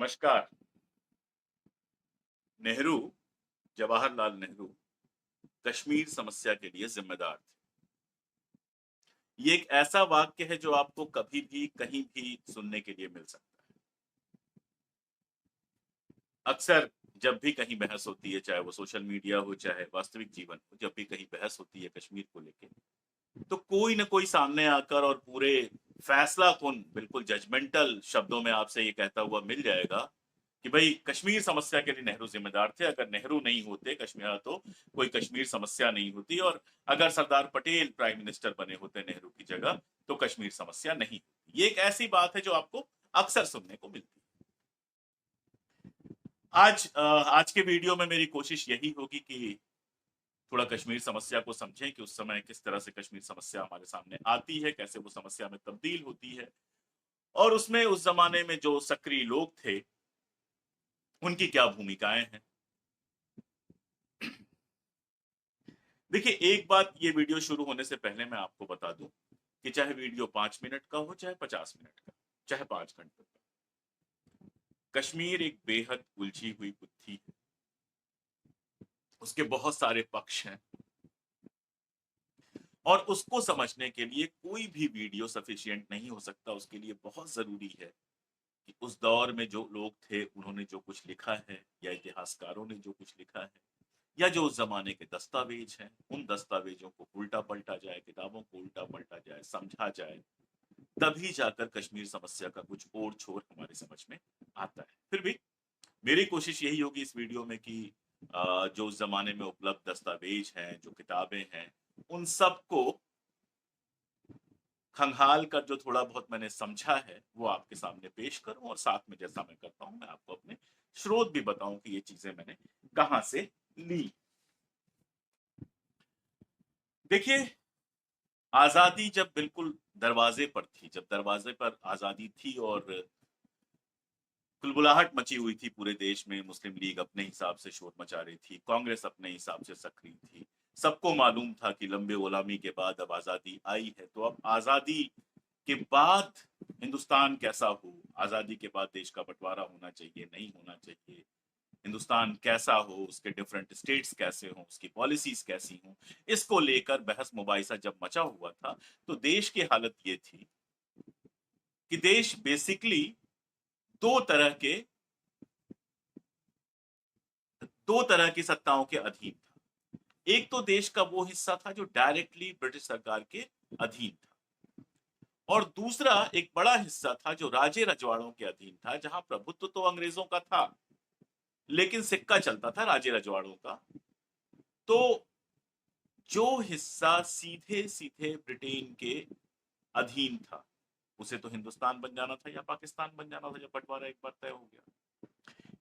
नमस्कार। नेहरू, जवाहरलाल नेहरू कश्मीर समस्या के लिए जिम्मेदार थे। ये एक ऐसा वाक्य है जो आपको कभी भी कहीं भी सुनने के लिए मिल सकता है। अक्सर जब भी कहीं बहस होती है, चाहे वो सोशल मीडिया हो, चाहे वास्तविक जीवन हो, जब भी कहीं बहस होती है कश्मीर को लेके, तो कोई न कोई सामने आकर और पूरे फैसलाकुन बिल्कुल जजमेंटल शब्दों में आपसे ये कहता हुआ मिल जाएगा कि भाई कश्मीर समस्या के लिए नेहरू जिम्मेदार थे। अगर नेहरू नहीं होते कश्मीर तो कोई कश्मीर समस्या नहीं होती, और अगर सरदार पटेल प्राइम मिनिस्टर बने होते नेहरू की जगह तो कश्मीर समस्या नहीं होती। ये एक ऐसी बात है जो आपको अक्सर सुनने को मिलती है। आज के वीडियो में मेरी कोशिश यही होगी कि थोड़ा कश्मीर समस्या को समझें कि उस समय किस तरह से कश्मीर समस्या हमारे सामने आती है, कैसे वो समस्या में तब्दील होती है, और उसमें उस जमाने में जो सक्रिय लोग थे उनकी क्या भूमिकाएं हैं। देखिए, एक बात ये वीडियो शुरू होने से पहले मैं आपको बता दूं कि चाहे वीडियो 5 मिनट का हो, चाहे 50 मिनट का, चाहे 5 घंटे का, कश्मीर एक बेहद उलझी हुई बुद्धि है। उसके बहुत सारे पक्ष हैं और उसको समझने के लिए कोई भी वीडियो सफिशिएंट नहीं हो सकता। उसके लिए बहुत जरूरी है कि उस दौर में जो लोग थे उन्होंने जो कुछ लिखा है, या इतिहासकारों ने जो कुछ लिखा है, या जो उस जमाने के दस्तावेज हैं, उन दस्तावेजों को उल्टा पलटा जाए, किताबों को उल्टा पलटा जाए, समझा जाए, तभी जाकर कश्मीर समस्या का कुछ और छोर हमारे समझ में आता है। फिर भी मेरी कोशिश यही होगी इस वीडियो में कि जो उस जमाने में उपलब्ध दस्तावेज हैं, जो किताबें हैं, उन सबको खंगाल कर जो थोड़ा बहुत मैंने समझा है वो आपके सामने पेश करूं, और साथ में जैसा मैं करता हूं मैं आपको अपने स्रोत भी बताऊं कि ये चीजें मैंने कहां से ली। देखिए, आजादी जब बिल्कुल दरवाजे पर थी, जब दरवाजे पर आजादी थी और कुलबुलाहट मची हुई थी पूरे देश में, मुस्लिम लीग अपने हिसाब से शोर मचा रही थी, कांग्रेस अपने हिसाब से सक्रिय थी, सबको मालूम था कि लंबे गुलामी के बाद अब आजादी आई है, तो अब आजादी के बाद हिंदुस्तान कैसा हो, आजादी के बाद देश का बंटवारा होना चाहिए, नहीं होना चाहिए, हिंदुस्तान कैसा हो, उसके डिफरेंट स्टेट्स कैसे हो, उसकी पॉलिसीज कैसी हो, इसको लेकर बहस मुबाहिसा जब मचा हुआ था, तो देश की हालत ये थी कि देश बेसिकली दो तरह के दो तरह की सत्ताओं के अधीन था। एक तो देश का वो हिस्सा था जो डायरेक्टली ब्रिटिश सरकार के अधीन था, और दूसरा एक बड़ा हिस्सा था जो राजे रजवाड़ों के अधीन था, जहां प्रभुत्व तो अंग्रेजों का था लेकिन सिक्का चलता था राजे रजवाड़ों का। तो जो हिस्सा सीधे सीधे ब्रिटेन के अधीन था उसे तो हिंदुस्तान बन जाना था या पाकिस्तान बन जाना था, जब बंटवारा एक बार तय हो गया।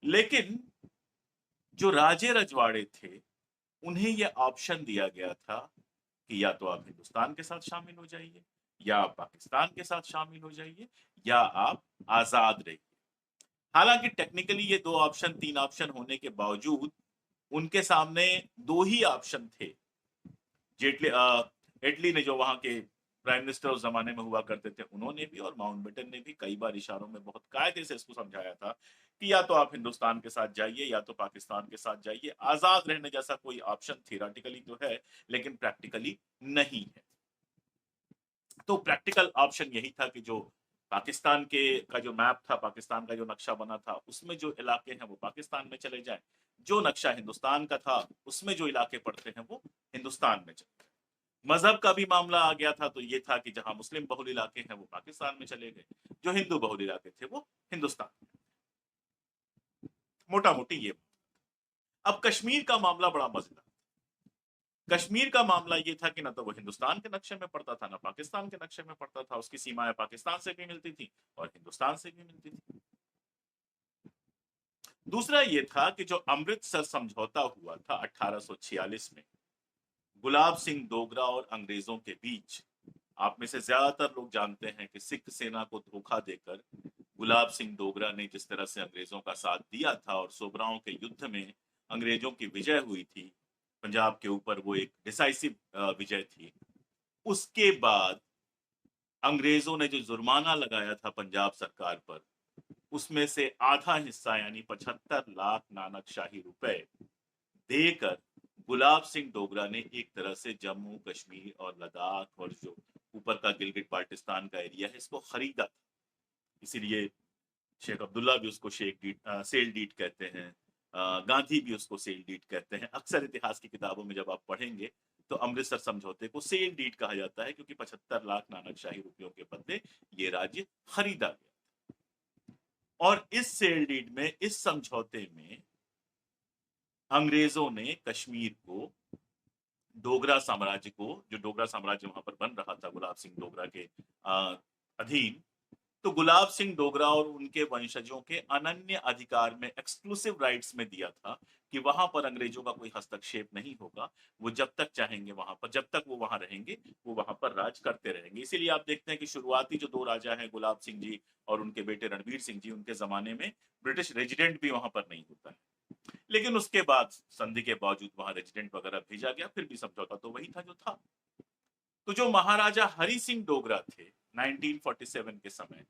लेकिन जो राजे रजवाड़े थे उन्हें यह ऑप्शन दिया गया था कि या तो आप हिंदुस्तान के साथ शामिल हो जाइए, या आप पाकिस्तान के साथ शामिल हो जाइए, या आप आजाद रहिए। हालांकि टेक्निकली ये दो ऑप्शन, तीन ऑप्शन होने के बावजूद उनके सामने दो ही ऑप्शन थे। जेटली एटली ने, जो वहां के प्राइम मिनिस्टर उस जमाने में हुआ करते थे, उन्होंने भी, और माउंटबेटन ने भी कई बार इशारों में बहुत कायदे से इसको समझाया था कि या तो आप हिंदुस्तान के साथ जाइए या तो पाकिस्तान के साथ जाइए। आजाद रहने जैसा कोई ऑप्शन थियोरेटिकली तो है लेकिन प्रैक्टिकली नहीं है। तो प्रैक्टिकल ऑप्शन यही था कि जो पाकिस्तान के का जो मैप था, पाकिस्तान का जो नक्शा बना था, उसमें जो इलाके हैं वो पाकिस्तान में चले जाएं, जो नक्शा हिंदुस्तान का था उसमें जो इलाके पड़ते हैं वो हिंदुस्तान में चले। मजहब का भी मामला आ गया था, तो ये था कि जहां मुस्लिम बहुल इलाके हैं वो पाकिस्तान में चले गए, जो हिंदू बहुल इलाके थे वो हिंदुस्तान में। मोटा मोटी ये। अब कश्मीर का मामला बड़ा मजेदार। कश्मीर का मामला ये था कि ना तो वो हिंदुस्तान के नक्शे में पड़ता था, ना पाकिस्तान के नक्शे में पड़ता था। उसकी सीमाएं पाकिस्तान से भी मिलती थी और हिंदुस्तान से भी मिलती थी। दूसरा ये था कि जो अमृतसर समझौता हुआ था 1846 में, गुलाब सिंह डोगरा और अंग्रेजों के बीच, आप में से ज्यादातर लोग जानते हैं कि सिख सेना को धोखा देकर गुलाब सिंह डोगरा ने जिस तरह से अंग्रेजों का साथ दिया था और सोबराओं के युद्ध में अंग्रेजों की विजय हुई थी पंजाब के ऊपर, वो एक डिसाइसिव विजय थी। उसके बाद अंग्रेजों ने जो जुर्माना लगाया था पंजाब सरकार पर, उसमें से आधा हिस्सा यानी 75 लाख नानकशाही रुपए देकर गुलाब सिंह डोगरा ने एक तरह से जम्मू कश्मीर और लद्दाख और जो ऊपर का गिलगिट बाल्टिस्तान का एरिया है इसको खरीदा था। इसीलिए शेख अब्दुल्ला भी उसको सेल डीड कहते हैं, गांधी भी उसको सेल डीड कहते हैं। अक्सर इतिहास की किताबों में जब आप पढ़ेंगे तो अमृतसर समझौते को सेल डीड कहा जाता है, क्योंकि 75 लाख नानकशाही रुपयों के बदले ये राज्य खरीदा गया। और इस सेल डीड में, इस समझौते में अंग्रेजों ने कश्मीर को, डोगरा साम्राज्य को, जो डोगरा साम्राज्य वहां पर बन रहा था गुलाब सिंह डोगरा के अधीन, तो गुलाब सिंह डोगरा और उनके वंशजों के अनन्य अधिकार में, एक्सक्लूसिव राइट्स में दिया था कि वहां पर अंग्रेजों का कोई हस्तक्षेप नहीं होगा। वो जब तक चाहेंगे वहां पर, जब तक वो वहां रहेंगे, वो वहां पर राज करते रहेंगे। इसीलिए आप देखते हैं कि शुरुआती जो दो राजा हैं, गुलाब सिंह जी और उनके बेटे रणवीर सिंह जी, उनके जमाने में ब्रिटिश रेजिडेंट भी वहां पर नहीं होता है। लेकिन उसके बाद संधि के बावजूद वहां रेजिडेंट वगैरह भेजा गया, फिर भी समझौता तो वही था जो था। तो जो महाराजा हरि सिंह डोगरा थे 1947 के समय,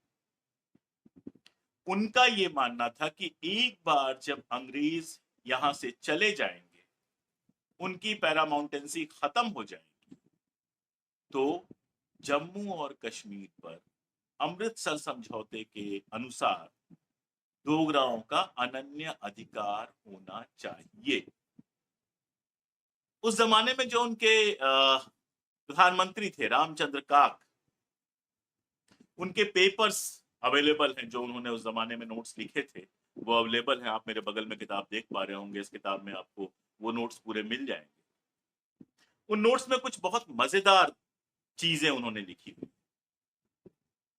उनका ये मानना था कि एक बार जब अंग्रेज यहां से चले जाएंगे, उनकी पैरामाउंटेंसी खत्म हो जाएगी, तो जम्मू और कश्मीर पर अमृतसर समझौते के अनुसार डोगराओं का अनन्य अधिकार होना चाहिए। उस जमाने में जो उनके प्रधानमंत्री थे रामचंद्र काक, उनके पेपर्स अवेलेबल हैं, जो उन्होंने उस जमाने में नोट्स लिखे थे वो अवेलेबल हैं। आप मेरे बगल में किताब देख पा रहे होंगे, इस किताब में आपको वो नोट्स पूरे मिल जाएंगे। उन नोट्स में कुछ बहुत मजेदार चीजें उन्होंने लिखी हुई।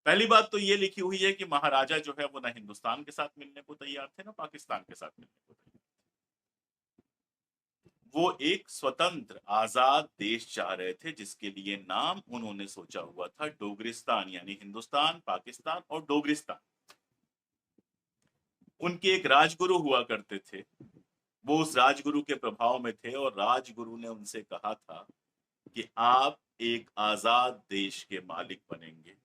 पहली बात तो ये लिखी हुई है कि महाराजा जो है वो ना हिंदुस्तान के साथ मिलने को तैयार थे, ना पाकिस्तान के साथ मिलने को तैयार थे। वो एक स्वतंत्र आजाद देश चाह रहे थे, जिसके लिए नाम उन्होंने सोचा हुआ था डोगरिस्तान, यानी हिंदुस्तान, पाकिस्तान और डोगरिस्तान। उनके एक राजगुरु हुआ करते थे, वो उस राजगुरु के प्रभाव में थे, और राजगुरु ने उनसे कहा था कि आप एक आजाद देश के मालिक बनेंगे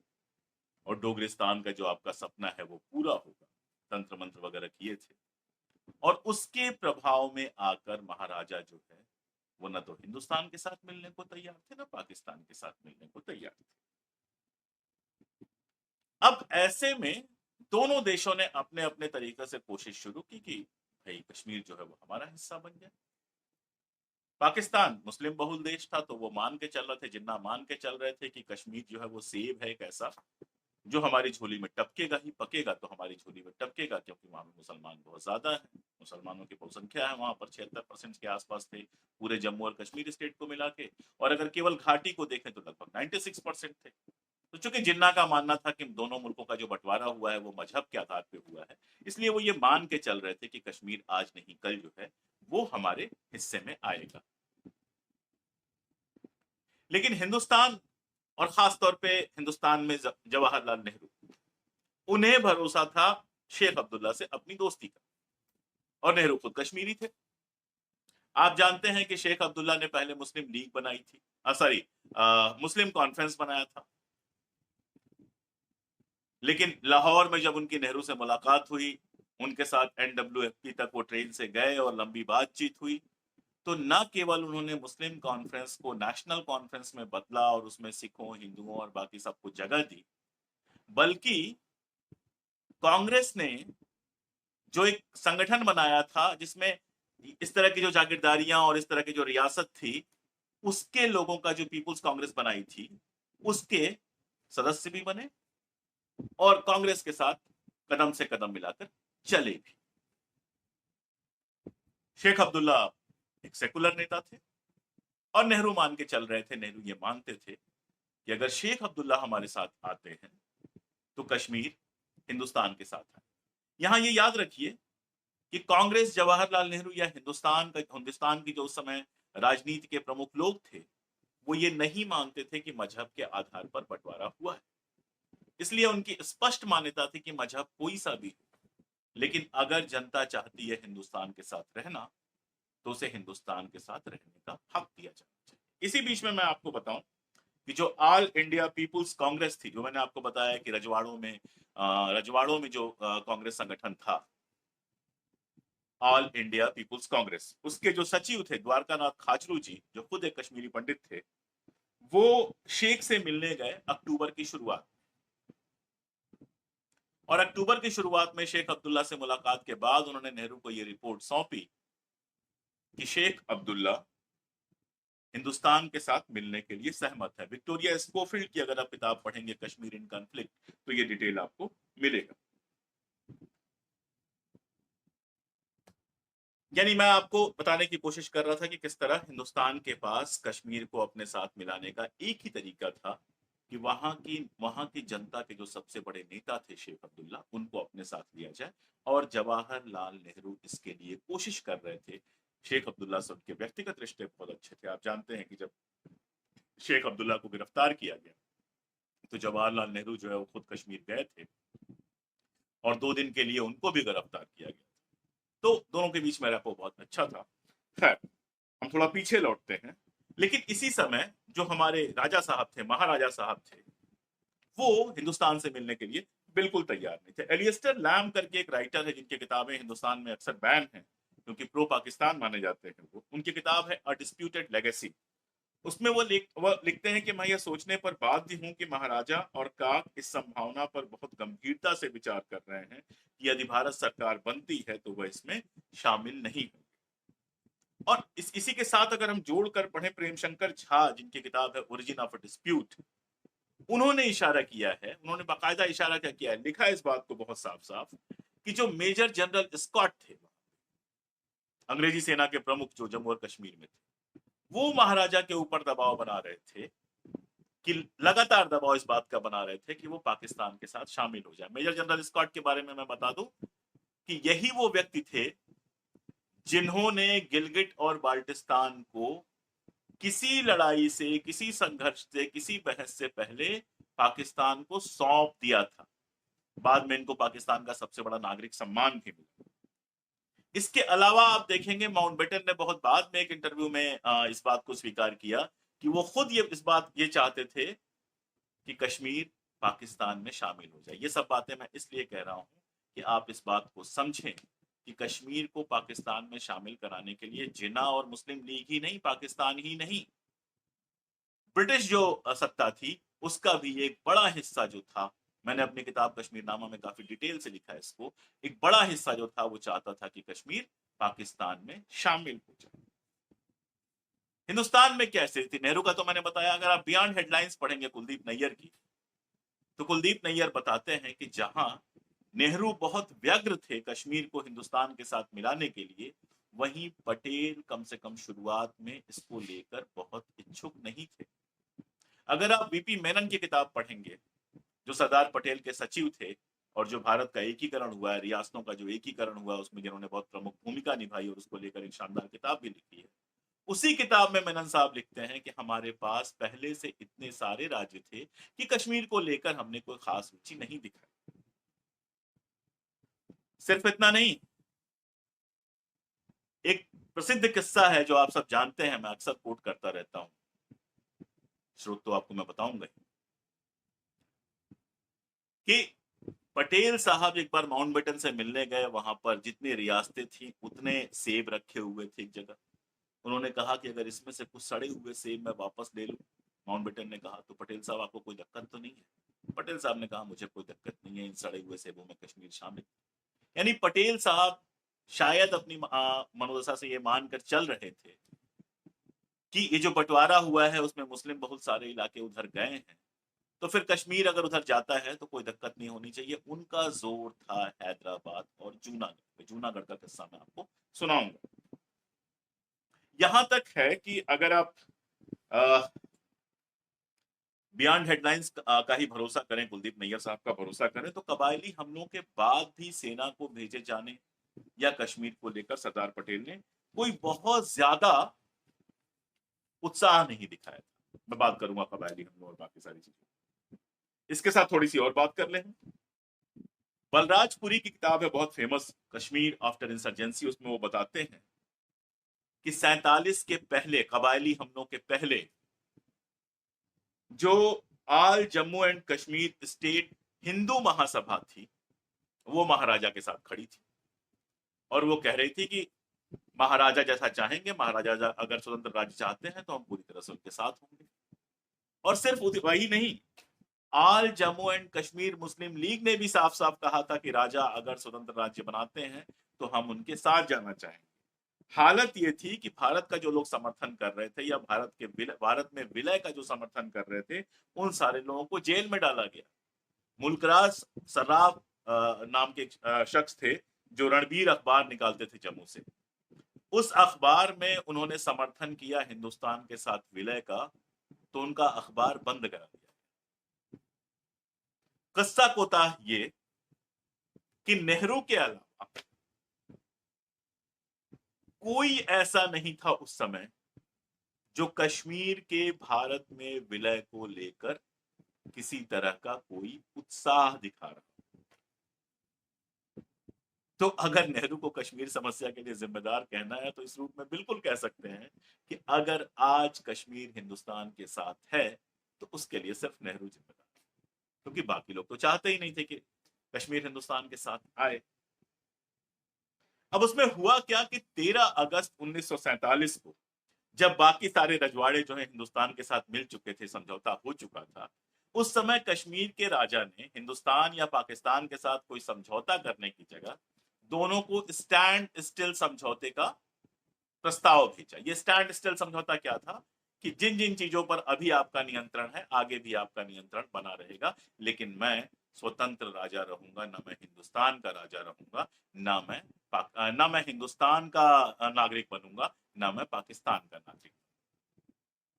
और डोगरिस्तान का जो आपका सपना है वो पूरा होगा। तंत्र मंत्र वगैरह किए थे, और उसके प्रभाव में आकर महाराजा जो है वो न तो हिंदुस्तान के साथ मिलने को तैयार थे, ना पाकिस्तान के साथ मिलने को तैयार थे। अब ऐसे में दोनों देशों ने अपने अपने तरीके से कोशिश शुरू की कि भाई कश्मीर जो है वो हमारा हिस्सा बन जाए। पाकिस्तान मुस्लिम बहुल देश था, तो वो मान के चल रहे थे, जिन्ना मान के चल रहे थे कि कश्मीर जो है वो सेब है एक ऐसा जो हमारी झोली में टपकेगा ही, पकेगा तो हमारी झोली में टपकेगा, क्योंकि वहां पे मुसलमान बहुत ज्यादा है। मुसलमानों की बहुसंख्या है वहां पर, 76% के आसपास थे पूरे जम्मू और कश्मीर स्टेट को मिला के, और अगर केवल घाटी को देखें तो लगभग 96% थे। तो चूंकि जिन्ना का मानना था कि दोनों मुल्कों का जो बंटवारा हुआ है वो मजहब के आधार पर हुआ है, इसलिए वो ये मान के चल रहे थे कि कश्मीर आज नहीं कल जो है वो हमारे हिस्से में आएगा। लेकिन हिंदुस्तान, और खास तौर पे हिंदुस्तान में जवाहरलाल नेहरू, उन्हें भरोसा था शेख अब्दुल्ला से अपनी दोस्ती का, और नेहरू खुद कश्मीरी थे। आप जानते हैं कि शेख अब्दुल्ला ने पहले मुस्लिम लीग बनाई थी, मुस्लिम कॉन्फ्रेंस बनाया था, लेकिन लाहौर में जब उनकी नेहरू से मुलाकात हुई, उनके साथ NWFP तक वो ट्रेन से गए और लंबी बातचीत हुई, तो न केवल उन्होंने मुस्लिम कॉन्फ्रेंस को नेशनल कॉन्फ्रेंस में बदला और उसमें सिखों, हिंदुओं और बाकी सबको जगह दी, बल्कि कांग्रेस ने जो एक संगठन बनाया था जिसमें इस तरह की जो जागीरदारियां और इस तरह की जो रियासत थी, उसके लोगों का, जो पीपुल्स कांग्रेस बनाई थी, उसके सदस्य भी बने और कांग्रेस के साथ कदम से कदम मिलाकर चले भी। शेख अब्दुल्ला एक सेकुलर नेता थे और नेहरू मान के चल रहे थे, नेहरू ये मानते थे कि अगर शेख अब्दुल्ला हमारे साथ आते हैं तो कश्मीर हिंदुस्तान के साथ है। यहां ये याद रखिए कि कांग्रेस, जवाहरलाल नेहरू या हिंदुस्तान की जो उस समय राजनीति के प्रमुख लोग थे, वो ये नहीं मानते थे कि मजहब के आधार पर बंटवारा हुआ है। इसलिए उनकी स्पष्ट मान्यता थी कि मजहब कोई सा भी हो, लेकिन अगर जनता चाहती है हिंदुस्तान के साथ रहना तो उसे हिंदुस्तान के साथ रहने का हक दिया जाना चाहिए। इसी बीच में मैं आपको बताऊं कि जो ऑल इंडिया पीपुल्स कांग्रेस थी, जो मैंने आपको बताया कि रजवाड़ों में जो कांग्रेस संगठन था, ऑल इंडिया पीपुल्स कांग्रेस, उसके जो सचिव थे द्वारकानाथ खाचरू जी, जो खुद एक कश्मीरी पंडित थे, वो शेख से मिलने गए अक्टूबर की शुरुआत, और अक्टूबर की शुरुआत में शेख अब्दुल्ला से मुलाकात के बाद उन्होंने नेहरू को यह रिपोर्ट सौंपी कि शेख अब्दुल्ला हिंदुस्तान के साथ मिलने के लिए सहमत है। विक्टोरिया स्कोफिल्ड की अगर आप किताब पढ़ेंगे कश्मीर इन कॉन्फ्लिक्ट, तो ये डिटेल आपको मिलेगा। यानी मैं आपको बताने की कोशिश कर रहा था कि किस तरह हिंदुस्तान के पास कश्मीर को अपने साथ मिलाने का एक ही तरीका था कि वहां की जनता के जो सबसे बड़े नेता थे शेख अब्दुल्ला, उनको अपने साथ लिया जाए, और जवाहरलाल नेहरू इसके लिए कोशिश कर रहे थे। शेख अब्दुल्ला से उनके व्यक्तिगत रिश्ते बहुत अच्छे थे। आप जानते हैं कि जब शेख अब्दुल्ला को गिरफ्तार किया गया तो जवाहरलाल नेहरू जो है वो खुद कश्मीर गए थे और 2 दिन के लिए उनको भी गिरफ्तार किया गया। तो दोनों के बीच में रैपो बहुत अच्छा था। खैर, हम थोड़ा पीछे लौटते हैं। लेकिन इसी समय जो हमारे राजा साहब थे, महाराजा साहब थे, वो हिंदुस्तान से मिलने के लिए बिल्कुल तैयार नहीं थे। एलियस्टर लैम करके एक राइटर है जिनकी किताबें हिंदुस्तान में अक्सर बैन हैं क्योंकि प्रो पाकिस्तान माने जाते हैं। वो उनकी किताब है अ डिस्प्यूटेड लेगेसी। उसमें वो लिखते हैं कि मैं यह सोचने पर बाध्य हूं कि महाराजा और काक इस संभावना पर बहुत गंभीरता से विचार कर रहे हैं कि यदि भारत सरकार बनती है तो वह इसमें शामिल नहीं होगी। और इसी के साथ अगर हम जोड़कर पढ़े प्रेम शंकर झा जिनकी किताब है ओरिजिन ऑफ अ डिस्प्यूट, उन्होंने इशारा किया है, उन्होंने बाकायदा इशारा क्या किया है, लिखा है इस बात को बहुत साफ साफ कि जो मेजर जनरल स्कॉट थे, अंग्रेजी सेना के प्रमुख जो जम्मू और कश्मीर में थे, वो महाराजा के ऊपर दबाव बना रहे थे कि लगातार दबाव इस बात का बना रहे थे कि वो पाकिस्तान के साथ शामिल हो जाए। मेजर जनरल स्कॉट के बारे में मैं बता दूं कि यही वो व्यक्ति थे जिन्होंने गिलगिट और बाल्टिस्तान को किसी लड़ाई से, किसी संघर्ष से, किसी बहस से पहले पाकिस्तान को सौंप दिया था। बाद में इनको पाकिस्तान का सबसे बड़ा नागरिक सम्मान भी मिला। इसके अलावा आप देखेंगे माउंटबेटन ने बहुत बाद में एक इंटरव्यू में इस बात को स्वीकार किया कि वो खुद ये चाहते थे कि कश्मीर पाकिस्तान में शामिल हो जाए। ये सब बातें मैं इसलिए कह रहा हूं कि आप इस बात को समझें कि कश्मीर को पाकिस्तान में शामिल कराने के लिए जिन्ना और मुस्लिम लीग ही नहीं, पाकिस्तान ही नहीं, ब्रिटिश जो सत्ता थी उसका भी एक बड़ा हिस्सा जो था, मैंने अपनी किताब कश्मीरनामा में काफी डिटेल से लिखा है इसको, एक बड़ा हिस्सा जो था वो चाहता था कि कश्मीर पाकिस्तान में शामिल हो जाए। हिंदुस्तान में क्या स्थिति थी नेहरू का तो मैंने बताया। अगर आप बियॉन्ड हेडलाइंस पढ़ेंगे कुलदीप नैयर की, तो कुलदीप नैयर बताते हैं कि जहां नेहरू बहुत व्यग्र थे कश्मीर को हिंदुस्तान के साथ मिलाने के लिए, वहीं पटेल कम से कम शुरुआत में इसको लेकर बहुत इच्छुक नहीं थे। अगर आप वीपी मेनन की किताब पढ़ेंगे, जो सरदार पटेल के सचिव थे और जो भारत का एकीकरण हुआ है, रियासतों का जो एकीकरण हुआ है, उसमें जिन्होंने बहुत प्रमुख भूमिका निभाई और उसको लेकर एक शानदार किताब भी लिखी है, उसी किताब में मेनन साहब लिखते हैं कि हमारे पास पहले से इतने सारे राज्य थे कि कश्मीर को लेकर हमने कोई खास रुचि नहीं दिखाई। सिर्फ इतना नहीं, एक प्रसिद्ध किस्सा है जो आप सब जानते हैं, मैं अक्सर कोट करता रहता हूं, स्रोत तो आपको मैं बताऊंगा कि पटेल साहब एक बार माउंटबेटन से मिलने गए, वहां पर जितनी रियासतें थी उतने सेब रखे हुए थे एक जगह। उन्होंने कहा कि अगर इसमें से कुछ सड़े हुए सेब मैं वापस ले लूं। माउंटबेटन ने कहा तो पटेल साहब आपको कोई दिक्कत तो नहीं है? पटेल साहब ने कहा मुझे कोई दिक्कत नहीं है, इन सड़े हुए सेबों में कश्मीर शामिल। यानी पटेल साहब शायद अपनी मनोदशा से ये मानकर चल रहे थे कि ये जो बंटवारा हुआ है उसमें मुस्लिम बहुत सारे इलाके उधर गए हैं, तो फिर कश्मीर अगर उधर जाता है तो कोई दिक्कत नहीं होनी चाहिए। उनका जोर था हैदराबाद और जूनागढ़ पे। जूनागढ़ का किस्सा मैं आपको सुनाऊंगा। यहां तक है कि अगर आप बियॉन्ड हेडलाइंस का ही भरोसा करें, कुलदीप नैयर साहब का भरोसा करें, तो कबायली हमलों के बाद भी सेना को भेजे जाने या कश्मीर को लेकर सरदार पटेल ने कोई बहुत ज्यादा उत्साह नहीं दिखाया था। मैं बात करूंगा कबायली हमलों और बाकी सारी चीजें। इसके साथ थोड़ी सी और बात कर लें। बलराजपुरी की किताब है बहुत फेमस, कश्मीर आफ्टर इंसर्जेंसी। उसमें वो बताते हैं कि 47 के पहले, कबायली हमलों के पहले, जो आल जम्मू एंड कश्मीर स्टेट हिंदू महासभा थी, वो महाराजा के साथ खड़ी थी और वो कह रही थी कि महाराजा जैसा चाहेंगे, महाराजा अगर स्वतंत्र राज्य चाहते हैं तो हम पूरी तरह से उनके साथ होंगे। और सिर्फ वही नहीं, All Jammu and Kashmir Muslim League ने भी साफ साफ कहा था कि राजा अगर स्वतंत्र राज्य बनाते हैं तो हम उनके साथ जाना चाहेंगे। हालत ये थी कि भारत का जो लोग समर्थन कर रहे थे या भारत में विलय का जो समर्थन कर रहे थे, उन सारे लोगों को जेल में डाला गया। मुल्कराज सर्राफ नाम के शख्स थे जो रणबीर अखबार निकालते थे जम्मू से। उस अखबार में उन्होंने समर्थन किया हिंदुस्तान के साथ विलय का, तो उनका अखबार बंद करा दिया। कस्सा कोताह ये कि नेहरू के अलावा कोई ऐसा नहीं था उस समय जो कश्मीर के भारत में विलय को लेकर किसी तरह का कोई उत्साह दिखा रहा। तो अगर नेहरू को कश्मीर समस्या के लिए जिम्मेदार कहना है तो इस रूप में बिल्कुल कह सकते हैं कि अगर आज कश्मीर हिंदुस्तान के साथ है तो उसके लिए सिर्फ नेहरू जिम्मेदार है, क्योंकि बाकी लोग तो चाहते ही नहीं थे कि कश्मीर हिंदुस्तान के साथ आए। अब उसमें हुआ क्या कि 13 अगस्त 1947 को जब बाकी सारे रजवाड़े जो है हिंदुस्तान के साथ मिल चुके थे, समझौता हो चुका था, उस समय कश्मीर के राजा ने हिंदुस्तान या पाकिस्तान के साथ कोई समझौता करने की जगह दोनों को स्टैंड स्टिल समझौते का प्रस्ताव भेजा। ये स्टैंड स्टिल समझौता क्या था कि जिन जिन चीजों पर अभी आपका नियंत्रण है आगे भी आपका नियंत्रण बना रहेगा, लेकिन मैं स्वतंत्र राजा रहूंगा, ना मैं हिंदुस्तान का राजा रहूंगा, ना मैं हिंदुस्तान का नागरिक बनूंगा, ना मैं पाकिस्तान का नागरिक।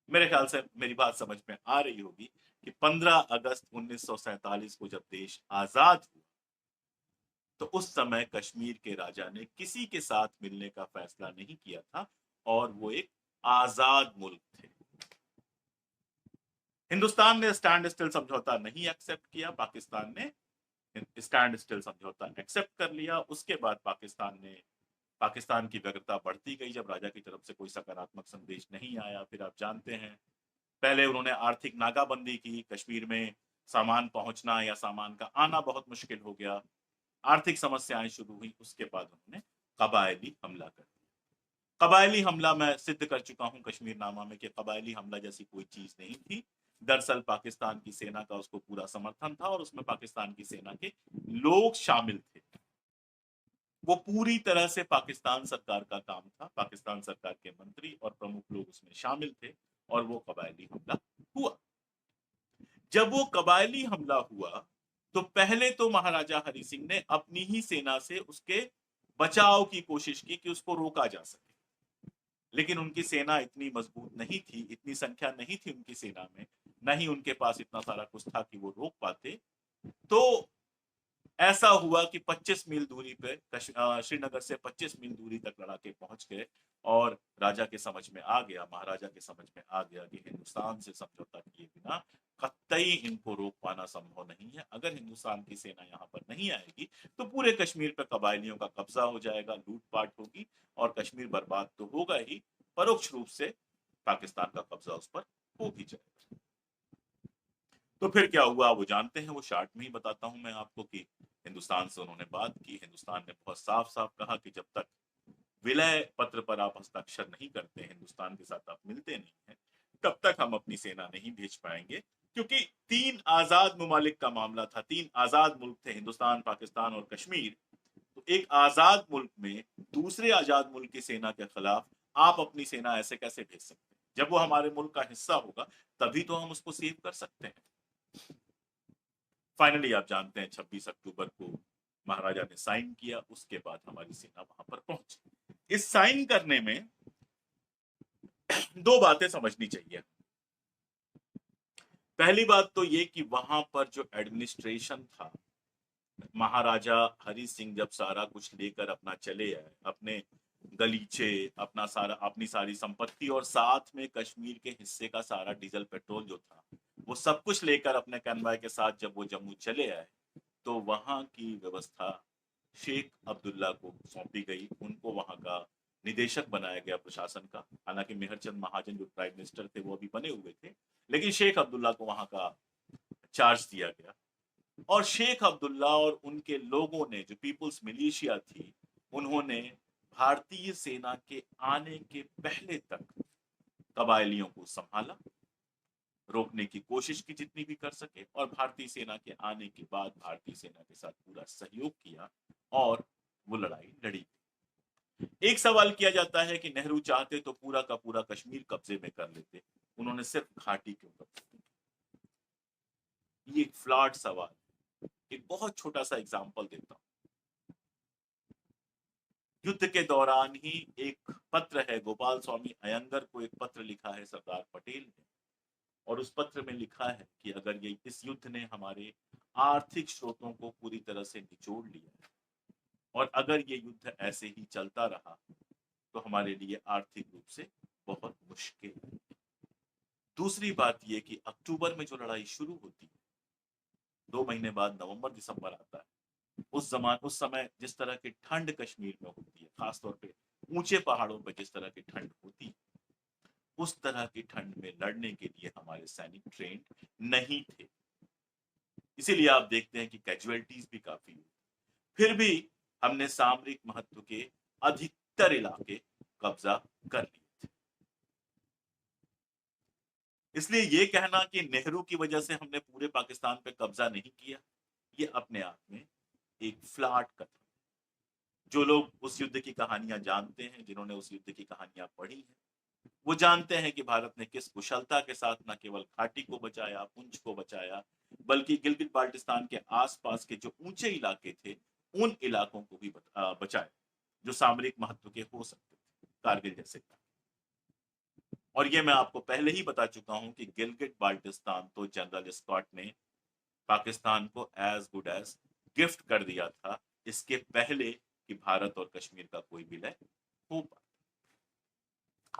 मेरे ख्याल से मेरी बात समझ में आ रही होगी कि 15 अगस्त 1947 को जब देश आजाद हुआ तो उस समय कश्मीर के राजा ने किसी के साथ मिलने का फैसला नहीं किया था और वो एक आजाद मुल्क थे। हिंदुस्तान ने स्टैंड स्टिल समझौता नहीं एक्सेप्ट किया, पाकिस्तान ने स्टैंड स्टिल समझौता एक्सेप्ट कर लिया। उसके बाद पाकिस्तान की व्यग्रता बढ़ती गई जब राजा की तरफ से कोई सकारात्मक संदेश नहीं आया। फिर आप जानते हैं, पहले उन्होंने आर्थिक नाकाबंदी की, कश्मीर में सामान पहुंचना या सामान का आना बहुत मुश्किल हो गया, आर्थिक समस्याएं शुरू हुई। उसके बाद उन्होंने कबायली हमला कर दिया। कबायली हमला मैं सिद्ध कर चुका हूं कश्मीर नामा में कि कबायली हमला जैसी कोई चीज नहीं थी। दरअसल पाकिस्तान की सेना का उसको पूरा समर्थन था और उसमें पाकिस्तान की सेना के लोग शामिल थे। वो पूरी तरह से पाकिस्तान सरकार का काम था, पाकिस्तान सरकार के मंत्री और प्रमुख लोग उसमें शामिल थे और वो कबायली हमला हुआ। जब वो कबायली हमला हुआ तो पहले तो महाराजा हरि सिंह ने अपनी ही सेना से उसके बचाव की कोशिश की कि उसको रोका जा सके, लेकिन उनकी सेना इतनी मजबूत नहीं थी, इतनी संख्या नहीं थी उनकी सेना में, न ही उनके पास इतना सारा कुछ था कि वो रोक पाते। तो ऐसा हुआ कि 25 मील दूरी पे श्रीनगर से 25 मील दूरी तक लड़ाके पहुंच गए और राजा के समझ में आ गया, महाराजा के समझ में आ गया कि हिंदुस्तान से समझौता किए बिना कतई इनको रोक पाना संभव नहीं है। अगर हिंदुस्तान की सेना यहाँ पर नहीं आएगी तो पूरे कश्मीर पर कबायलियों का कब्जा हो जाएगा, लूटपाट होगी और कश्मीर बर्बाद तो होगा ही, परोक्ष रूप से पाकिस्तान का कब्जा उस पर हो भी जाएगा। तो फिर क्या हुआ वो जानते हैं, वो शार्ट में ही बताता हूं मैं आपको कि हिंदुस्तान से उन्होंने बात की। हिंदुस्तान ने बहुत साफ साफ कहा कि जब तक विलय पत्र पर आप हस्ताक्षर नहीं करते, हिंदुस्तान के साथ आप मिलते नहीं हैं, तब तक हम अपनी सेना नहीं भेज पाएंगे, क्योंकि 3 आजाद ममालिक का मामला था, 3 आजाद मुल्क थे, हिंदुस्तान, पाकिस्तान और कश्मीर। तो एक आजाद मुल्क में दूसरे आजाद मुल्क की सेना के खिलाफ आप अपनी सेना ऐसे कैसे भेज सकते हैं? जब वो हमारे मुल्क का हिस्सा होगा तभी तो हम उसको सेव कर सकते हैं। फाइनली आप जानते हैं 26 अक्टूबर को महाराजा ने साइन किया, उसके बाद हमारी सेना वहां पर पहुंची। इस साइन करने में दो बातें समझनी चाहिए। पहली बात तो ये कि वहां पर जो एडमिनिस्ट्रेशन था, महाराजा हरि सिंह जब सारा कुछ लेकर अपना चले आए, अपने गलीचे, अपनी सारी संपत्ति और साथ में कश्मीर के हिस्से का सारा डीजल पेट्रोल जो था, वो सब कुछ लेकर अपने कन्वॉय के साथ जब वो जम्मू चले आए तो वहां की व्यवस्था शेख अब्दुल्ला को सौंपी गई। उनको वहां का निदेशक बनाया गया प्रशासन का। हालांकि मेहरचंद महाजन जो प्राइम मिनिस्टर थे वो अभी बने हुए थे, लेकिन शेख अब्दुल्ला को वहां का चार्ज दिया गया और शेख अब्दुल्ला और उनके लोगों ने, जो पीपुल्स मिलिशिया थी, उन्होंने भारतीय सेना के आने के पहले तक कबायलियों को संभाला, रोकने की कोशिश की जितनी भी कर सके, और भारतीय सेना के आने के बाद भारतीय सेना के साथ पूरा सहयोग किया और वो लड़ाई लड़ी। एक सवाल किया जाता है कि नेहरू चाहते तो पूरा का पूरा कश्मीर कब्जे में कर लेते, उन्होंने सिर्फ घाटी क्यों कब्जे में? ये एक फ्लॉड सवाल। एक बहुत छोटा सा एग्जांपल देता हूं। युद्ध के दौरान ही एक पत्र है, गोपाल स्वामी अयंगर को एक पत्र लिखा है सरदार पटेल ने, और उस पत्र में लिखा है कि अगर ये इस युद्ध ने हमारे आर्थिक स्रोतों को पूरी तरह से निचोड़ लिया है और अगर ये युद्ध ऐसे ही चलता रहा तो हमारे लिए आर्थिक रूप से बहुत मुश्किल है। दूसरी बात यह कि अक्टूबर में जो लड़ाई शुरू होती है, 2 महीने बाद नवंबर दिसंबर आता है, उस समय जिस तरह की ठंड कश्मीर में होती है, खासतौर पे ऊंचे पहाड़ों पर जिस तरह की ठंड होती है, उस तरह की ठंड में लड़ने के लिए हमारे सैनिक ट्रेंड नहीं थे। इसीलिए आप देखते हैं कि कैजुअलिटीज भी काफी हुई। फिर भी हमने सामरिक महत्व के अधिकतर इलाके कब्जा कर लिए थे। इसलिए ये कहना कि नेहरू की वजह से हमने पूरे पाकिस्तान पे कब्जा नहीं किया, ये अपने आप में एक फ्लॉट कथन। जो लोग उस युद्ध की कहानियां जानते हैं, जिन्होंने उस युद्ध की कहानियां पढ़ी हैं, वो जानते हैं कि भारत ने किस कुशलता के साथ न केवल घाटी को बचाया, पुंछ को बचाया, बल्कि गिलगित बाल्टिस्तान के आसपास के जो ऊंचे इलाके थे, उन इलाकों को भी बचाया जो सामरिक महत्व के हो सकते थे, कारगिल जैसे। और ये मैं आपको पहले ही बता चुका हूं कि गिलगित बाल्टिस्तान तो जनरल स्कॉट ने पाकिस्तान को एज गुड एज गिफ्ट कर दिया था, इसके पहले कि भारत और कश्मीर का कोई विलय हो पाता।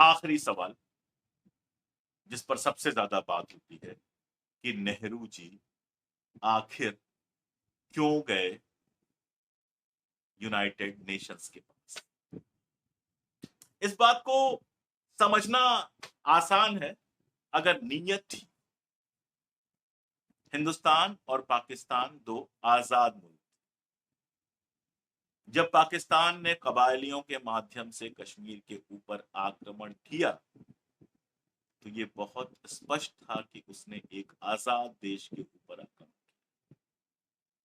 आखिरी सवाल जिस पर सबसे ज्यादा बात होती है कि नेहरू जी आखिर क्यों गए यूनाइटेड नेशंस के पास। इस बात को समझना आसान है अगर नीयत थी। हिंदुस्तान और पाकिस्तान दो आजाद मुल्क। जब पाकिस्तान ने कबायलियों के माध्यम से कश्मीर के ऊपर आक्रमण किया तो ये बहुत स्पष्ट था कि उसने एक आजाद देश के ऊपर आक्रमण किया।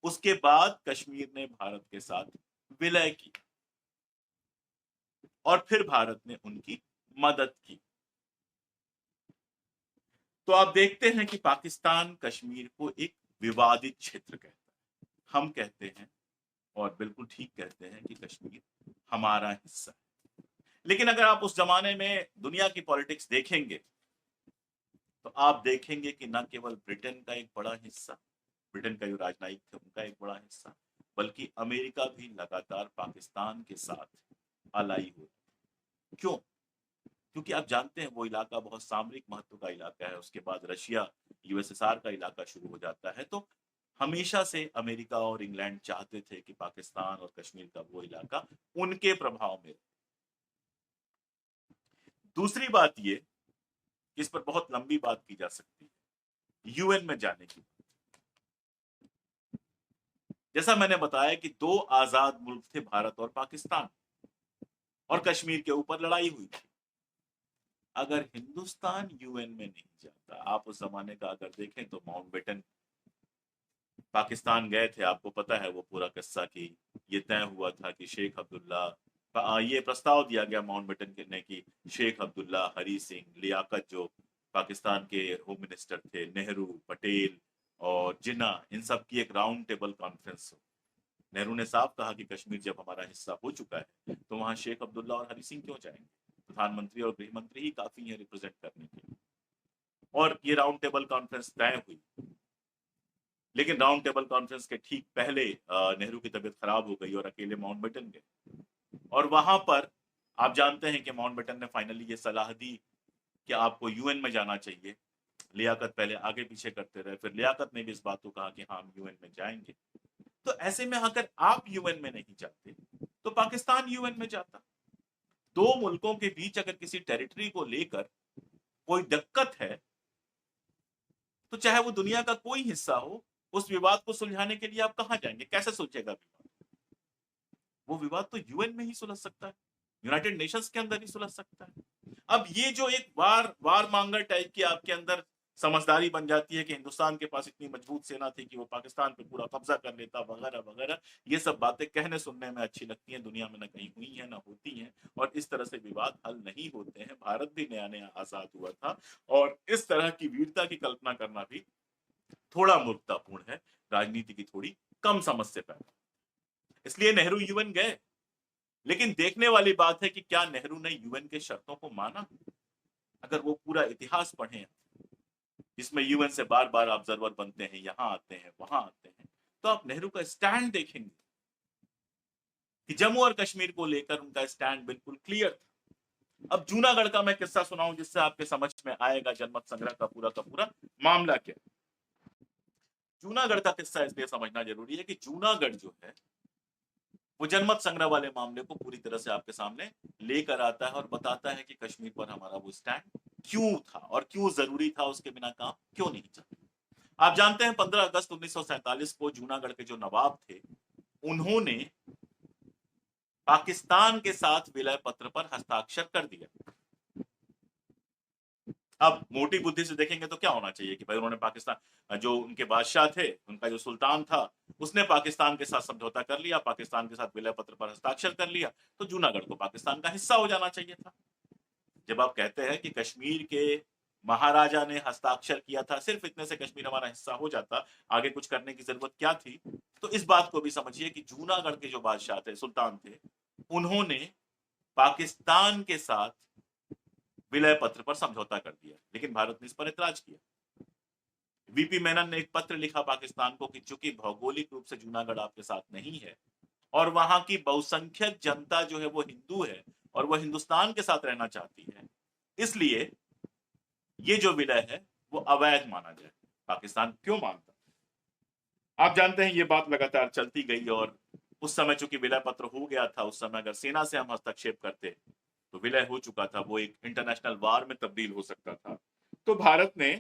उसके बाद कश्मीर ने भारत के साथ विलय किया और फिर भारत ने उनकी मदद की। तो आप देखते हैं कि पाकिस्तान कश्मीर को एक विवादित क्षेत्र कहता है। हम कहते हैं, और बिल्कुल ठीक कहते हैं, कि कश्मीर हमारा हिस्सा है। लेकिन अगर आप उस जमाने में दुनिया की पॉलिटिक्स देखेंगे तो आप देखेंगे कि न केवल ब्रिटेन का एक बड़ा हिस्सा, ब्रिटेन का जो राजनयिक थे उनका एक बड़ा हिस्सा, बल्कि अमेरिका भी लगातार पाकिस्तान के साथ अलाई हो। क्यों? क्योंकि आप जानते हैं वो इलाका बहुत सामरिक महत्व का इलाका है। उसके बाद रशिया, यूएसएसआर का इलाका शुरू हो जाता है। तो हमेशा से अमेरिका और इंग्लैंड चाहते थे कि पाकिस्तान और कश्मीर का वो इलाका उनके प्रभाव में। दूसरी बात ये, इस पर बहुत लंबी बात की जा सकती है, यूएन में जाने की। जैसा मैंने बताया कि दो आजाद मुल्क थे, भारत और पाकिस्तान, और कश्मीर के ऊपर लड़ाई हुई थी। अगर हिंदुस्तान यूएन में नहीं जाता, आप उस जमाने का अगर देखें तो माउंटबेटन पाकिस्तान गए थे, आपको पता है वो पूरा किस्सा कि ये तय हुआ था कि शेख अब्दुल्ला, ये प्रस्ताव दिया गया माउंटबेटन के ने कि शेख अब्दुल्ला, हरी सिंह, लियाकत जो पाकिस्तान के होम मिनिस्टर थे, नेहरू, पटेल और जिन्ना, इन सब की एक राउंड टेबल कॉन्फ्रेंस हो। नेहरू ने साफ कहा कि कश्मीर जब हमारा हिस्सा हो चुका है तो वहां शेख अब्दुल्ला और हरी सिंह क्यों जाएंगे, प्रधानमंत्री और गृह मंत्री ही काफी है रिप्रेजेंट करने के लिए। और ये राउंड टेबल कॉन्फ्रेंस तय हुई। लेकिन राउंड टेबल कॉन्फ्रेंस के ठीक पहले नेहरू की तबीयत खराब हो गई और अकेले माउंटबेटन गए। और वहां पर आप जानते हैं कि माउंटबेटन ने फाइनली ये सलाह दी कि आपको यूएन में जाना चाहिए। लियाकत पहले आगे पीछे करते रहे, फिर लियाकत ने भी इस बात को कहा कि हाँ, हम यूएन में जाएंगे। तो ऐसे में अगर आप यूएन में नहीं जाते तो पाकिस्तान यूएन में जाता। दो मुल्कों के बीच अगर किसी टेरिटरी को लेकर कोई दिक्कत है तो चाहे वो दुनिया का कोई हिस्सा हो, उस विवाद को सुलझाने के लिए आप कहां जाएंगे? कैसे सुलझेगा विवाद? वो विवाद तो यूएन में ही सुलझ सकता है, यूनाइटेड नेशंस के अंदर ही सुलझ सकता है। अब ये जो एक वार वार मांगर टाइप की आपके अंदर समझदारी बन जाती है कि हिंदुस्तान के पास इतनी मजबूत सेना थी कि वो पाकिस्तान पे पूरा कब्जा कर लेता वगैरह वगैरह, ये सब बातें कहने सुनने में अच्छी लगती हैं, दुनिया में ना कहीं हुई है ना होती हैं, और इस तरह से विवाद हल नहीं होते हैं। भारत भी नया नया आजाद हुआ था, और इस तरह की वीरता की कल्पना करना भी थोड़ा मूर्खतापूर्ण है, राजनीति की थोड़ी कम समझ से पैदा। इसलिए नेहरू यूएन गए, लेकिन देखने वाली बात है कि क्या नेहरू ने यूएन के शर्तों को माना? अगर वो पूरा इतिहास पढ़ें, जिसमें यूएन से बार बार ऑब्जर्वर बनते हैं, यहां आते हैं वहां आते हैं, तो आप नेहरू का स्टैंड देखेंगे कि जम्मू और कश्मीर को लेकर उनका स्टैंड बिल्कुल क्लियर था। अब जूनागढ़ का मैं किस्सा सुनाऊं जिससे आपके समझ में आएगा जनमत संग्रह का पूरा मामला क्या। जूनागढ़ का किस्सा इसलिए समझना जरूरी है कि जूनागढ़ जो है वो जनमत संग्रह वाले मामले को पूरी तरह से आपके सामने लेकर आता है और बताता है कि कश्मीर पर हमारा वो स्टैंड क्यों था और क्यों जरूरी था, उसके बिना काम क्यों नहीं चलता। आप जानते हैं 15 अगस्त 1947 को जूनागढ़ के जो नवाब थे, उन्होंने पाकिस्तान के साथ विलय पत्र पर हस्ताक्षर कर दिया। अब मोटी बुद्धि से देखेंगे तो क्या होना चाहिए कि भाई उन्होंने पाकिस्तान, जो उनके बादशाह थे, उनका जो सुल्तान था, उसने पाकिस्तान के साथ समझौता कर लिया, पाकिस्तान के साथ विलय पत्र पर हस्ताक्षर कर लिया, तो जूनागढ़ को पाकिस्तान का हिस्सा हो जाना चाहिए था। जब आप कहते हैं कि कश्मीर के महाराजा ने हस्ताक्षर किया था, सिर्फ इतने से कश्मीर हमारा हिस्सा हो जाता, आगे कुछ करने की जरूरत क्या थी, तो इस बात को भी समझिए कि जूनागढ़ के जो बादशाह थे, सुल्तान थे, उन्होंने पाकिस्तान के साथ विलय पत्र पर समझौता कर दिया, लेकिन भारत ने इस पर ऐतराज किया। वीपी मेनन ने एक पत्र लिखा पाकिस्तान को कि चूंकि भौगोलिक रूप से जूनागढ़ आपके साथ नहीं है और वहां की बहुसंख्यक जनता जो है वो हिंदू है और वह हिंदुस्तान के साथ रहना चाहती है, इसलिए ये जो विलय है वो अवैध माना जाए। पाकिस्तान क्यों मानता? आप जानते हैं ये बात लगातार चलती गई, और उस समय चूंकि विलय पत्र हो गया था, उस समय अगर सेना से हम हस्तक्षेप करते तो विलय हो चुका था, वो एक इंटरनेशनल वार में तब्दील हो सकता था। तो भारत ने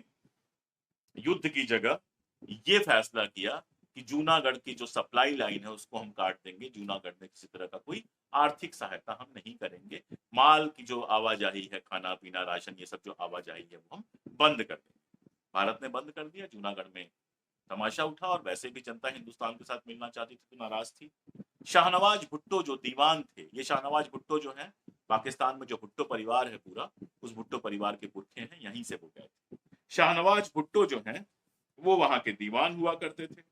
युद्ध की जगह ये फैसला किया कि जूनागढ़ की जो सप्लाई लाइन है उसको हम काट देंगे, जूनागढ़ में किसी तरह का कोई आर्थिक सहायता हम नहीं करेंगे, माल की जो आवाजाही है, खाना पीना राशन ये सब जो आवाजाही है वो हम बंद कर देंगे। भारत ने बंद कर दिया, जूनागढ़ में तमाशा उठा, और वैसे भी जनता हिंदुस्तान के साथ मिलना चाहती थी तो नाराज थी। शाहनवाज भुट्टो जो दीवान थे, ये शाहनवाज भुट्टो जो है, पाकिस्तान में जो भुट्टो परिवार है पूरा, उस भुट्टो परिवार के पुरखे हैं, यहीं से वो गए थे। शाहनवाज भुट्टो जो हैं वो वहां के दीवान हुआ करते थे।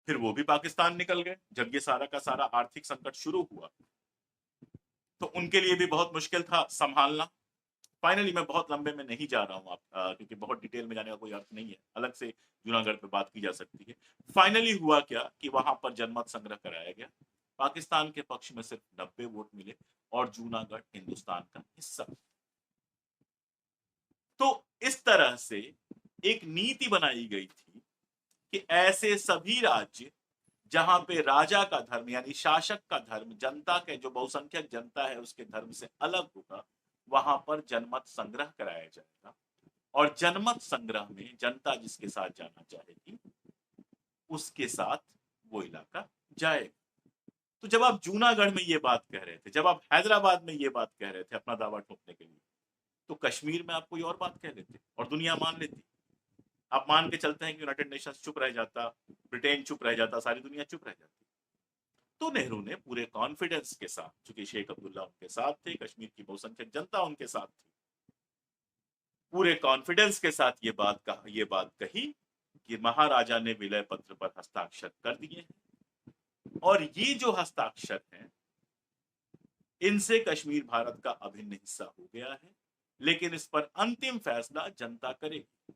फिर वो भी पाकिस्तान निकल गए जब ये सारा का सारा आर्थिक संकट शुरू हुआ, तो उनके लिए भी बहुत मुश्किल था संभालना। फाइनली, मैं बहुत लंबे में नहीं जा रहा हूँ आप, क्योंकि बहुत डिटेल में जाने का कोई अर्थ नहीं है, अलग से जूनागढ़ पे बात की जा सकती है। फाइनली हुआ क्या कि वहां पर जनमत संग्रह कराया गया, पाकिस्तान के पक्ष में सिर्फ 90 वोट मिले और जूनागढ़ हिंदुस्तान का हिस्सा। तो इस तरह से एक नीति बनाई गई थी कि ऐसे सभी राज्य जहां पे राजा का धर्म यानी शासक का धर्म जनता के जो बहुसंख्यक जनता है उसके धर्म से अलग होगा, वहां पर जनमत संग्रह कराया जाएगा, और जनमत संग्रह में जनता जिसके साथ जाना चाहेगी उसके साथ वो इलाका जाएगा। तो जब आप जूनागढ़ में ये बात कह रहे थे, जब आप हैदराबाद में ये बात कह रहे थे अपना दावा ठोकने के लिए, तो कश्मीर में आप कोई और बात कह लेते और दुनिया मान लेती। आप मान के चलते हैं कि यूनाइटेड नेशंस चुप रह जाता, ब्रिटेन चुप रह जाता, सारी दुनिया चुप रह जाती। तो नेहरू ने पूरे कॉन्फिडेंस के साथ, चूंकि शेख अब्दुल्ला उनके साथ थे, कश्मीर की बहुसंख्यक जनता उनके साथ थी, पूरे कॉन्फिडेंस के साथ ये बात कही कि महाराजा ने विलय पत्र पर हस्ताक्षर कर दिए हैं, और ये जो हस्ताक्षर हैं इनसे कश्मीर भारत का अभिन्न हिस्सा हो गया है, लेकिन इस पर अंतिम फैसला जनता करेगी।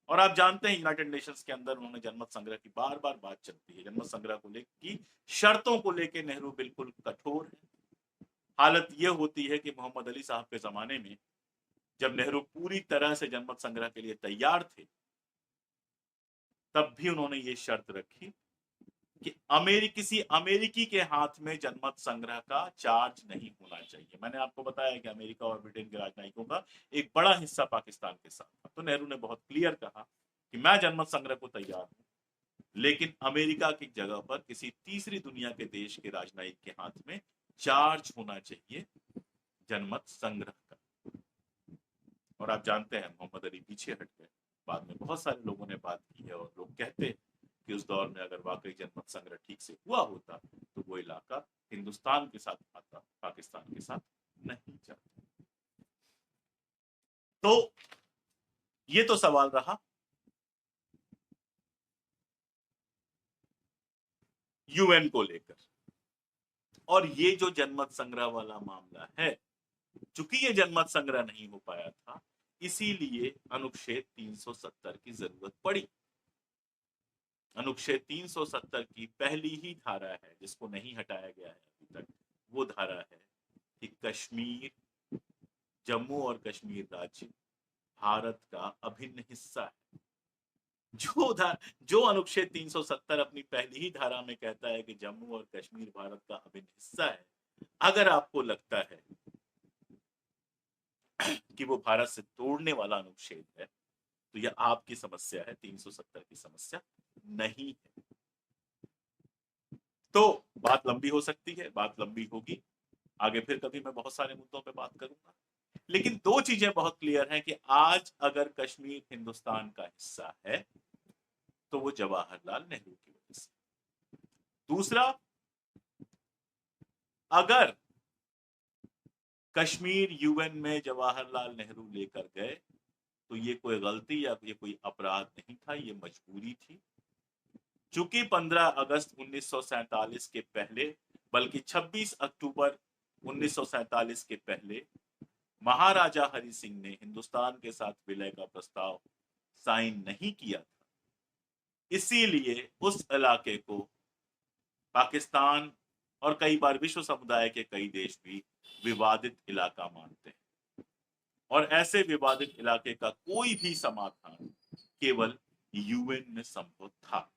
और आप जानते हैं यूनाइटेड नेशंस के अंदर उन्होंने जनमत संग्रह की बार बार बात चलती है, जनमत संग्रह को लेकर की शर्तों को लेकर नेहरू बिल्कुल कठोर है। हालत यह होती है कि मोहम्मद अली साहब के जमाने में जब नेहरू पूरी तरह से जनमत संग्रह के लिए तैयार थे, तब भी उन्होंने ये शर्त रखी कि किसी अमेरिकी के हाथ में जनमत संग्रह का चार्ज नहीं होना चाहिए। मैंने आपको बताया कि अमेरिका और ब्रिटेन के राजनयिकों का एक बड़ा हिस्सा पाकिस्तान के साथ था, तो नेहरू ने बहुत क्लियर कहा कि मैं जनमत संग्रह को तैयार हूं, लेकिन अमेरिका की जगह पर किसी तीसरी दुनिया के देश के राजनयिक के हाथ में चार्ज होना चाहिए जनमत संग्रह का। और आप जानते हैं मोहम्मद अली पीछे हट गए, बाद में बहुत सारे लोगों ने बात की है और लोग कहते हैं कि उस दौर में अगर वाकई जनमत संग्रह ठीक से हुआ होता तो वो इलाका हिंदुस्तान के साथ आता, पाकिस्तान के साथ नहीं जाता। तो ये तो सवाल रहा यूएन को लेकर। और ये जो जनमत संग्रह वाला मामला है, चूंकि ये जनमत संग्रह नहीं हो पाया था, इसीलिए अनुच्छेद 370 की जरूरत पड़ी। अनुच्छेद 370 की पहली ही धारा है, जिसको नहीं हटाया गया है अभी तक, वो धारा है कि कश्मीर, जम्मू और कश्मीर राज्य भारत का अभिन्न हिस्सा है। जो अनुच्छेद 370 अपनी पहली ही धारा में कहता है कि जम्मू और कश्मीर भारत का अभिन्न हिस्सा है, अगर आपको लगता है कि वो भारत से तोड़ने वाला अनुच्छेद है, तो यह आपकी समस्या है, 370 की समस्या नहीं है। तो बात लंबी हो सकती है, बात लंबी होगी, आगे फिर कभी मैं बहुत सारे मुद्दों पे बात करूंगा। लेकिन दो चीजें बहुत क्लियर हैं कि आज अगर कश्मीर हिंदुस्तान का हिस्सा है तो वो जवाहरलाल नेहरू की वजह से। दूसरा, अगर कश्मीर यूएन में जवाहरलाल नेहरू लेकर गए तो ये कोई गलती या ये कोई अपराध नहीं था, ये मजबूरी थी। चूंकि 15 अगस्त 1947 के पहले, बल्कि 26 अक्टूबर 1947 के पहले महाराजा हरि सिंह ने हिंदुस्तान के साथ विलय का प्रस्ताव साइन नहीं किया था, इसीलिए उस इलाके को पाकिस्तान और कई बार विश्व समुदाय के कई देश भी विवादित इलाका मानते हैं। और ऐसे विवादित इलाके का कोई भी समाधान केवल यूएन में संभव था।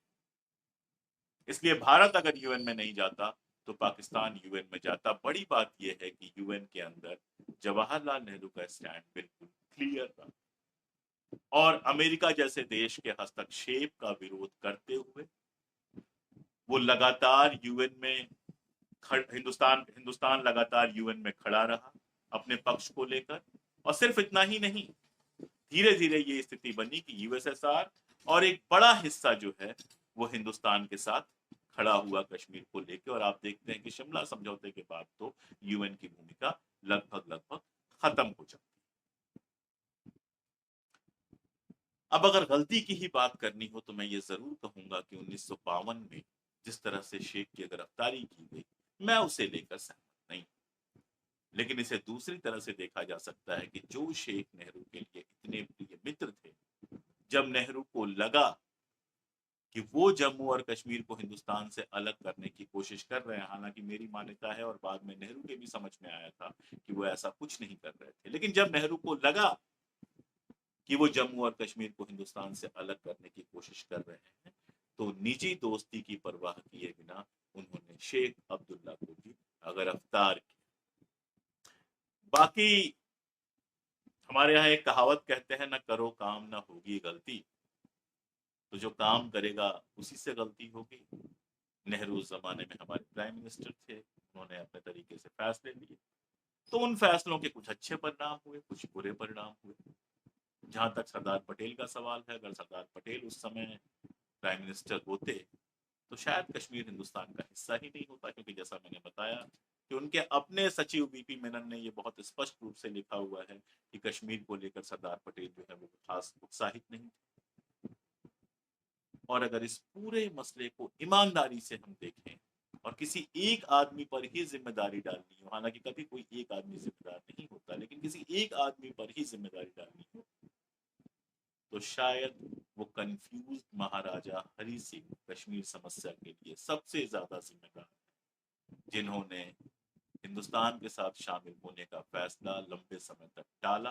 इसलिए भारत अगर यूएन में नहीं जाता तो पाकिस्तान यूएन में जाता। बड़ी बात यह है कि यूएन के अंदर जवाहरलाल नेहरू का स्टैंड बिल्कुल क्लियर था और अमेरिका जैसे देश के हस्तक्षेप का विरोध करते हुए वो लगातार यूएन में हिंदुस्तान लगातार यूएन में खड़ा रहा अपने पक्ष को लेकर। और सिर्फ इतना ही नहीं, धीरे धीरे ये स्थिति बनी कि यूएसएसआर और एक बड़ा हिस्सा जो है वो हिंदुस्तान के साथ खड़ा हुआ कश्मीर को लेकर। और आप देखते हैं कि शिमला समझौते के बाद तो यूएन की भूमिका लगभग खत्म हो जाती। अब अगर गलती की ही बात करनी हो तो मैं ये जरूर कहूंगा कि 1952 में जिस तरह से शेख की गिरफ्तारी की गई, मैं उसे लेकर सहमत नहीं। लेकिन इसे दूसरी तरह से देखा जा सकता है कि जो शेख नेहरू के लिए इतने प्रिय मित्र थे, जब नेहरू को लगा कि वो जम्मू और कश्मीर को हिंदुस्तान से अलग करने की कोशिश कर रहे हैं, हालांकि मेरी मान्यता है और बाद में नेहरू के भी समझ में आया था कि वो ऐसा कुछ नहीं कर रहे थे, लेकिन जब नेहरू को लगा कि वो जम्मू और कश्मीर को हिंदुस्तान से अलग करने की कोशिश कर रहे हैं, तो निजी दोस्ती की परवाह किए बिना उन्होंने शेख अब्दुल्ला को भी गिरफ्तार किया। बाकी हमारे यहाँ एक कहावत कहते हैं, ना करो काम ना होगी गलती। तो जो काम करेगा उसी से गलती होगी। नेहरू उस जमाने में हमारे प्राइम मिनिस्टर थे, उन्होंने अपने तरीके से फैसले लिए, तो उन फैसलों के कुछ अच्छे परिणाम हुए, कुछ बुरे परिणाम हुए। जहां तक सरदार पटेल का सवाल है, अगर सरदार पटेल उस समय प्राइम मिनिस्टर होते तो शायद कश्मीर हिंदुस्तान का हिस्सा ही नहीं होता, क्योंकि जैसा मैंने बताया कि उनके अपने सचिव वीपी मेनन ने ये बहुत स्पष्ट रूप से लिखा हुआ है कि कश्मीर को लेकर सरदार पटेल जो है वो खास उत्साहित नहीं थे। और अगर इस पूरे मसले को ईमानदारी से हम देखें और किसी एक आदमी पर ही जिम्मेदारी डालनी हो, हालांकि कभी कोई एक आदमी जिम्मेदार नहीं होता, लेकिन किसी एक आदमी पर ही जिम्मेदारी डालनी हो, तो शायद वो कंफ्यूज महाराजा हरि सिंह कश्मीर समस्या के लिए सबसे ज्यादा जिम्मेदार, जिन्होंने हिंदुस्तान के साथ शामिल होने का फैसला लंबे समय तक टाला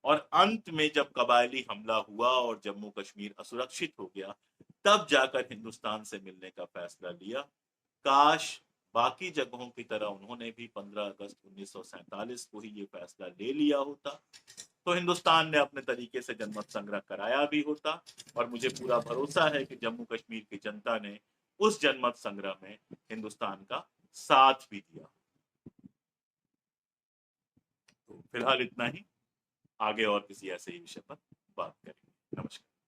और अंत में जब कबायली हमला हुआ और जम्मू कश्मीर असुरक्षित हो गया, तब जाकर हिंदुस्तान से मिलने का फैसला लिया। काश बाकी जगहों की तरह उन्होंने भी 15 अगस्त 1947 को ही ये फैसला ले लिया होता, तो हिंदुस्तान ने अपने तरीके से जनमत संग्रह कराया भी होता। और मुझे पूरा भरोसा है कि जम्मू कश्मीर की जनता ने उस जनमत संग्रह में हिंदुस्तान का साथ भी दिया। तो फिलहाल इतना ही, आगे और किसी ऐसे ही विषय पर बात करेंगे। नमस्कार।